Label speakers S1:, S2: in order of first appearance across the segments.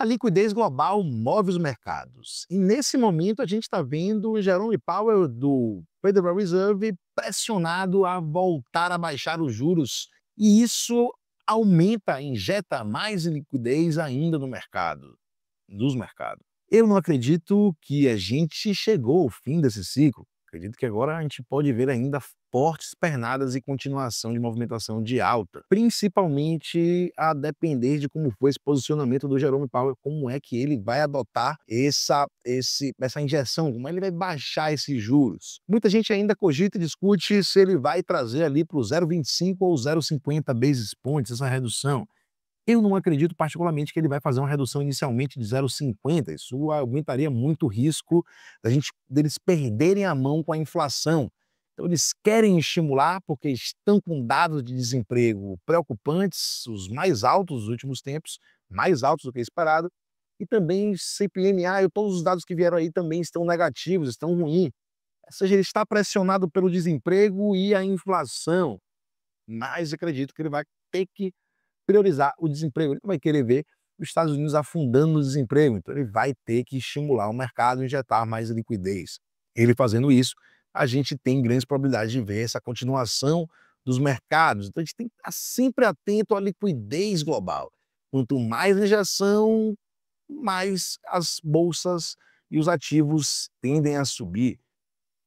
S1: A liquidez global move os mercados. E nesse momento a gente está vendo o Jerome Powell do Federal Reserve pressionado a voltar a baixar os juros. E isso aumenta, injeta mais liquidez ainda no mercado, nos mercados. Eu não acredito que a gente chegou ao fim desse ciclo. Acredito que agora a gente pode ver ainda fortes pernadas e continuação de movimentação de alta, principalmente a depender de como foi esse posicionamento do Jerome Powell, como é que ele vai adotar essa injeção, como ele vai baixar esses juros. Muita gente ainda cogita e discute se ele vai trazer ali para o 0,25 ou 0,50 basis points essa redução. Eu não acredito particularmente que ele vai fazer uma redução inicialmente de 0,50. Isso aumentaria muito o risco deles perderem a mão com a inflação. Então eles querem estimular porque estão com dados de desemprego preocupantes, os mais altos dos últimos tempos, mais altos do que esperado, e também CPMA e todos os dados que vieram aí também estão negativos, estão ruins. Ou seja, ele está pressionado pelo desemprego e a inflação, mas acredito que ele vai ter que priorizar o desemprego. Ele não vai querer ver os Estados Unidos afundando no desemprego, então ele vai ter que estimular o mercado, injetar mais liquidez. Ele fazendo isso, a gente tem grandes probabilidades de ver essa continuação dos mercados. Então a gente tem que estar sempre atento à liquidez global. Quanto mais injeção, mais as bolsas e os ativos tendem a subir.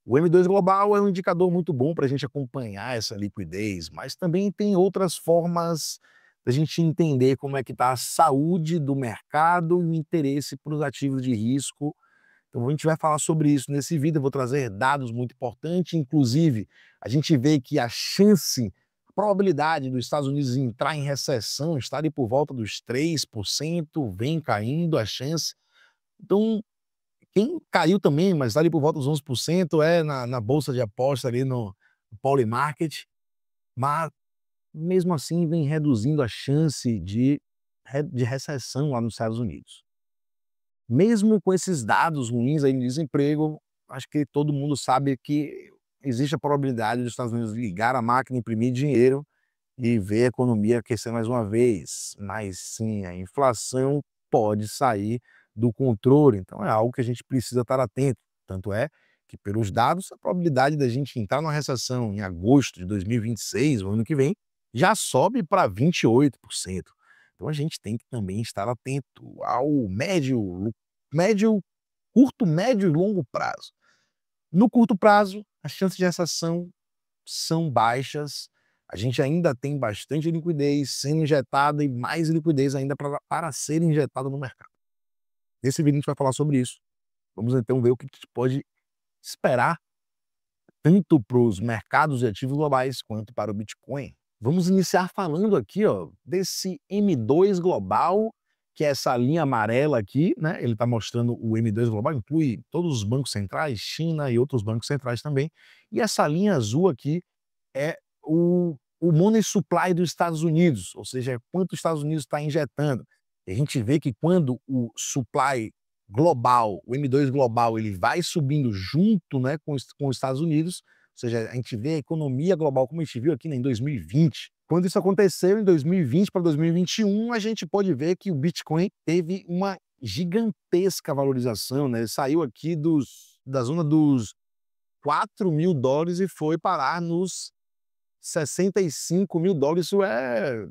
S1: O M2 Global é um indicador muito bom para a gente acompanhar essa liquidez, mas também tem outras formas da gente entender como é que está a saúde do mercado e o interesse para os ativos de risco. Então a gente vai falar sobre isso nesse vídeo, eu vou trazer dados muito importantes, inclusive a gente vê que a probabilidade dos Estados Unidos entrar em recessão está ali por volta dos 3%, vem caindo a chance. Então quem caiu também, mas está ali por volta dos 11%, é na bolsa de aposta ali no Polymarket, mas mesmo assim vem reduzindo a chance de recessão lá nos Estados Unidos. Mesmo com esses dados ruins aí de desemprego, acho que todo mundo sabe que existe a probabilidade dos Estados Unidos ligar a máquina, imprimir dinheiro e ver a economia aquecer mais uma vez. Mas sim, a inflação pode sair do controle, então é algo que a gente precisa estar atento. Tanto é que, pelos dados, a probabilidade da gente entrar numa recessão em agosto de 2026, o ano que vem, já sobe para 28%. Então a gente tem que também estar atento ao curto, médio e longo prazo. No curto prazo, as chances de recessão são baixas, a gente ainda tem bastante liquidez sendo injetada e mais liquidez ainda para ser injetada no mercado. Nesse vídeo a gente vai falar sobre isso. Vamos então ver o que a gente pode esperar tanto para os mercados de ativos globais quanto para o Bitcoin. Vamos iniciar falando aqui, desse M2 Global, que é essa linha amarela aqui, né? Ele está mostrando o M2 Global, inclui todos os bancos centrais, China e outros bancos centrais também. E essa linha azul aqui é o money supply dos Estados Unidos, ou seja, quanto os Estados Unidos está injetando. E a gente vê que quando o supply global, o M2 global, ele vai subindo junto, né, com os Estados Unidos, ou seja, a gente vê a economia global, como a gente viu aqui, né, em 2020. Quando isso aconteceu em 2020 para 2021, a gente pode ver que o Bitcoin teve uma gigantesca valorização, né? Ele saiu aqui da zona dos $4.000 e foi parar nos $65.000. Isso é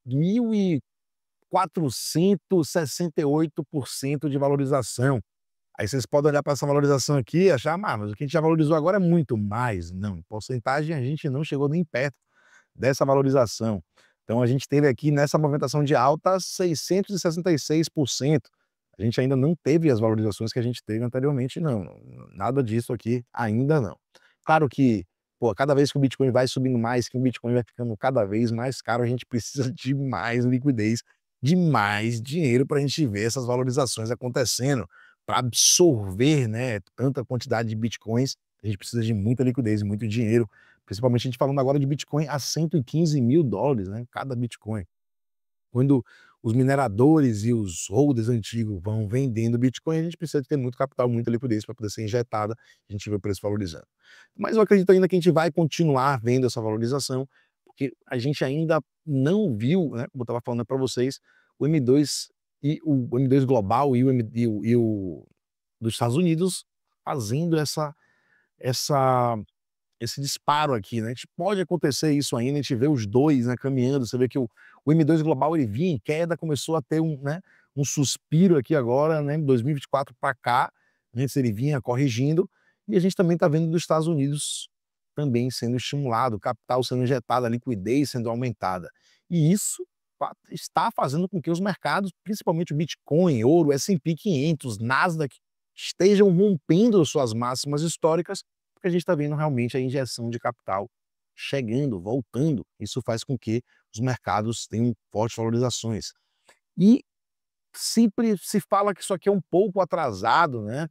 S1: 1.468% de valorização. Aí vocês podem olhar para essa valorização aqui e achar, mas o que a gente já valorizou agora é muito mais. Não, em porcentagem a gente não chegou nem perto dessa valorização. Então a gente teve aqui nessa movimentação de alta 666%. A gente ainda não teve as valorizações que a gente teve anteriormente, não. Nada disso aqui ainda não. Claro que, cada vez que o Bitcoin vai subindo mais, que o Bitcoin vai ficando cada vez mais caro, a gente precisa de mais liquidez, de mais dinheiro para a gente ver essas valorizações acontecendo, para absorver, né, tanta quantidade de Bitcoins. A gente precisa de muita liquidez e muito dinheiro, principalmente a gente falando agora de Bitcoin a $115.000, né, cada Bitcoin. Quando os mineradores e os holders antigos vão vendendo Bitcoin, a gente precisa de ter muito capital, muita liquidez para poder ser injetada, a gente vê o preço valorizando. Mas eu acredito ainda que a gente vai continuar vendo essa valorização, porque a gente ainda não viu, né, como eu estava falando para vocês, o M2 e o M2 global e o dos Estados Unidos fazendo essa esse disparo aqui, né. A gente pode acontecer isso ainda, a gente vê os 2, né, caminhando, você vê que o M2 global ele vinha em queda, começou a ter um suspiro aqui agora, né, em 2024 para cá, antes ele vinha corrigindo, e a gente também está vendo dos Estados Unidos também sendo estimulado, capital sendo injetado, a liquidez sendo aumentada. E isso está fazendo com que os mercados, principalmente o Bitcoin, ouro, S&P 500, Nasdaq, estejam rompendo suas máximas históricas, porque a gente está vendo realmente a injeção de capital chegando, voltando. Isso faz com que os mercados tenham fortes valorizações. E sempre se fala que isso aqui é um pouco atrasado, né?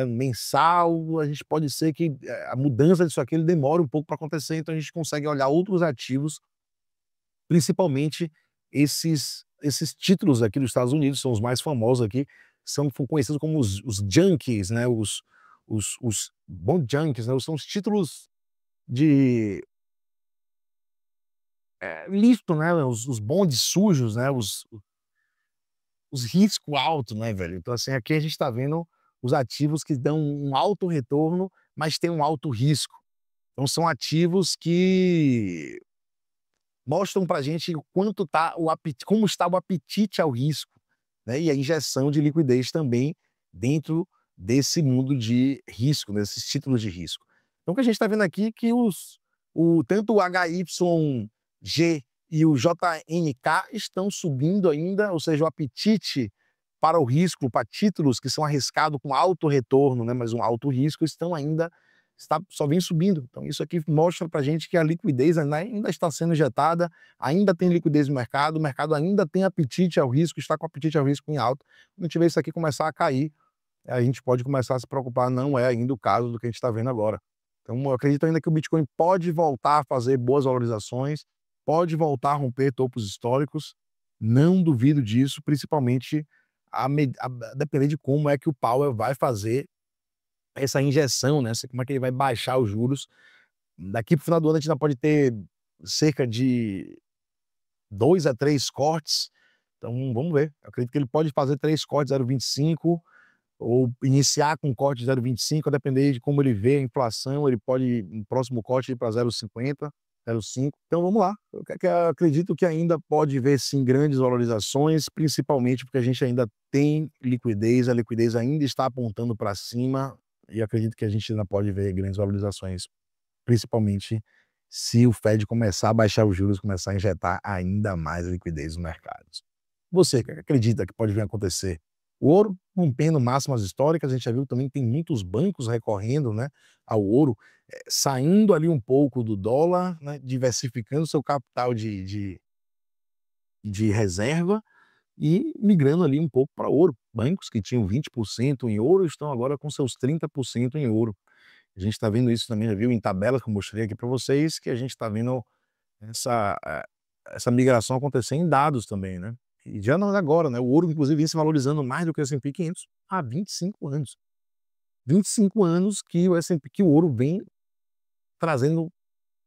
S1: Mensal, a gente pode ser que a mudança disso aqui ele demora um pouco para acontecer, então a gente consegue olhar outros ativos, principalmente esses títulos aqui dos Estados Unidos, são os mais famosos aqui, são conhecidos como os junkies, né? Os bond junkies, né? São os títulos de lícito, né? Os bondes sujos, né? Os risco alto, né, velho? Então, assim, aqui a gente está vendo os ativos que dão um alto retorno, mas tem um alto risco. Então, são ativos que mostram para a gente o quanto tá como está o apetite ao risco, né? E a injeção de liquidez também dentro desse mundo de risco, desses títulos de risco. Então, o que a gente está vendo aqui é que tanto o HYG e o JNK estão subindo ainda, ou seja, o apetite para o risco, para títulos que são arriscados com alto retorno, né, mas um alto risco, só vem subindo. Então isso aqui mostra para a gente que a liquidez ainda está sendo injetada, ainda tem liquidez no mercado, o mercado ainda tem apetite ao risco, está com apetite ao risco em alta. Quando a gente vê isso aqui começar a cair, a gente pode começar a se preocupar, não é ainda o caso do que a gente está vendo agora. Então eu acredito ainda que o Bitcoin pode voltar a fazer boas valorizações, pode voltar a romper topos históricos, não duvido disso, principalmente a depender de como é que o Powell vai fazer essa injeção, né, como é que ele vai baixar os juros. Daqui para o final do ano a gente ainda pode ter cerca de 2 a 3 cortes, então vamos ver. Eu acredito que ele pode fazer 3 cortes 0,25 ou iniciar com um corte de 0,25, a depender de como ele vê a inflação, ele pode, no próximo corte, ir para 0,50, 0,5. Então vamos lá. Eu acredito que ainda pode ver sim grandes valorizações, principalmente porque a gente ainda tem liquidez, a liquidez ainda está apontando para cima, e acredito que a gente ainda pode ver grandes valorizações, principalmente se o Fed começar a baixar os juros, começar a injetar ainda mais liquidez nos mercados. Você que acredita que pode vir a acontecer? O ouro rompendo máximas históricas, a gente já viu também que tem muitos bancos recorrendo, né, ao ouro, saindo ali um pouco do dólar, né, diversificando seu capital de reserva e migrando ali um pouco para ouro. Bancos que tinham 20% em ouro estão agora com seus 30% em ouro. A gente está vendo isso também, já viu em tabelas que eu mostrei aqui para vocês, que a gente está vendo essa, essa migração acontecer em dados também, né? E já não é agora, né? O ouro, inclusive, vem se valorizando mais do que o S&P 500 há 25 anos. 25 anos que que o ouro vem trazendo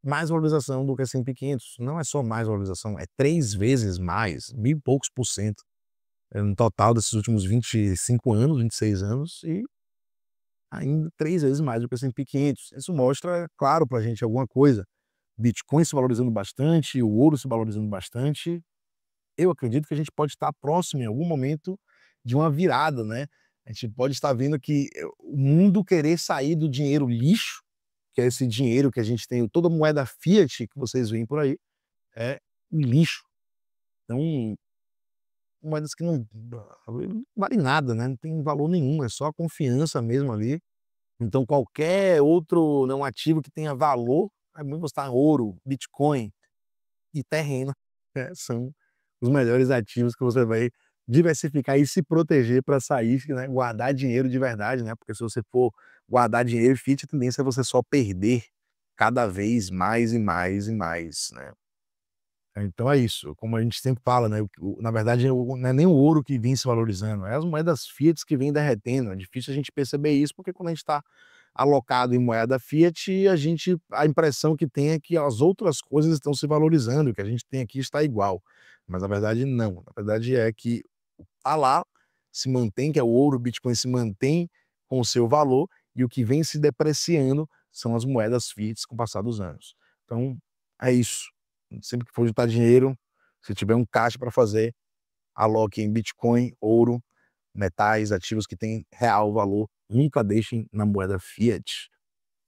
S1: mais valorização do que o S&P 500. Não é só mais valorização, é 3 vezes mais, mil e poucos por cento, no total desses últimos 25 anos, 26 anos, e ainda 3 vezes mais do que o S&P 500. Isso mostra, claro, para a gente alguma coisa. Bitcoin se valorizando bastante, o ouro se valorizando bastante. Eu acredito que a gente pode estar próximo em algum momento de uma virada, né? A gente pode estar vendo que o mundo querer sair do dinheiro lixo, que é esse dinheiro que a gente tem, toda moeda fiat que vocês veem por aí, é um lixo. Então, moedas que não vale nada, né? Não tem valor nenhum, é só a confiança mesmo ali. Então, qualquer outro não ativo que tenha valor, aí vamos botar ouro, Bitcoin e terreno, são os melhores ativos que você vai diversificar e se proteger para sair, né, guardar dinheiro de verdade, né, porque se você for guardar dinheiro fiat, a tendência é você só perder cada vez mais e mais e mais, né. Então é isso, como a gente sempre fala, né, na verdade não é nem o ouro que vem se valorizando, é as moedas fiat que vêm derretendo, é difícil a gente perceber isso, porque quando a gente está alocado em moeda fiat, a impressão que tem é que as outras coisas estão se valorizando, o que a gente tem aqui está igual, mas na verdade não, na verdade é que tá lá, se mantém, que é o ouro, o Bitcoin se mantém com o seu valor, e o que vem se depreciando são as moedas fiat com o passar dos anos. Então, é isso. Sempre que for juntar dinheiro, se tiver um caixa para fazer, aloque em Bitcoin, ouro, metais, ativos que têm real valor, nunca deixem na moeda fiat,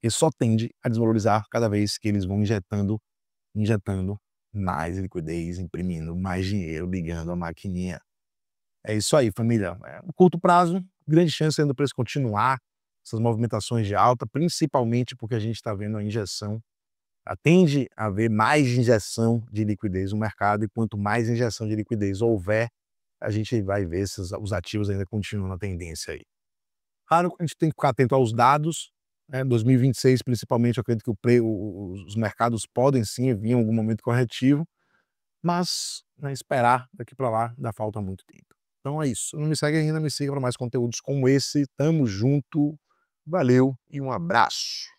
S1: e só tende a desvalorizar cada vez que eles vão injetando mais liquidez, imprimindo mais dinheiro, ligando a maquininha. É isso aí, família. No curto prazo, grande chance ainda do preço continuar essas movimentações de alta, principalmente porque a gente está vendo a injeção, tende a haver mais injeção de liquidez no mercado, e quanto mais injeção de liquidez houver, a gente vai ver os ativos ainda continuam na tendência aí. Claro que a gente tem que ficar atento aos dados, né, 2026 principalmente, eu acredito que os mercados podem sim vir em algum momento corretivo, mas, né, esperar daqui para lá ainda falta muito tempo. Então é isso, não me segue ainda, me siga para mais conteúdos como esse, tamo junto, valeu e um abraço.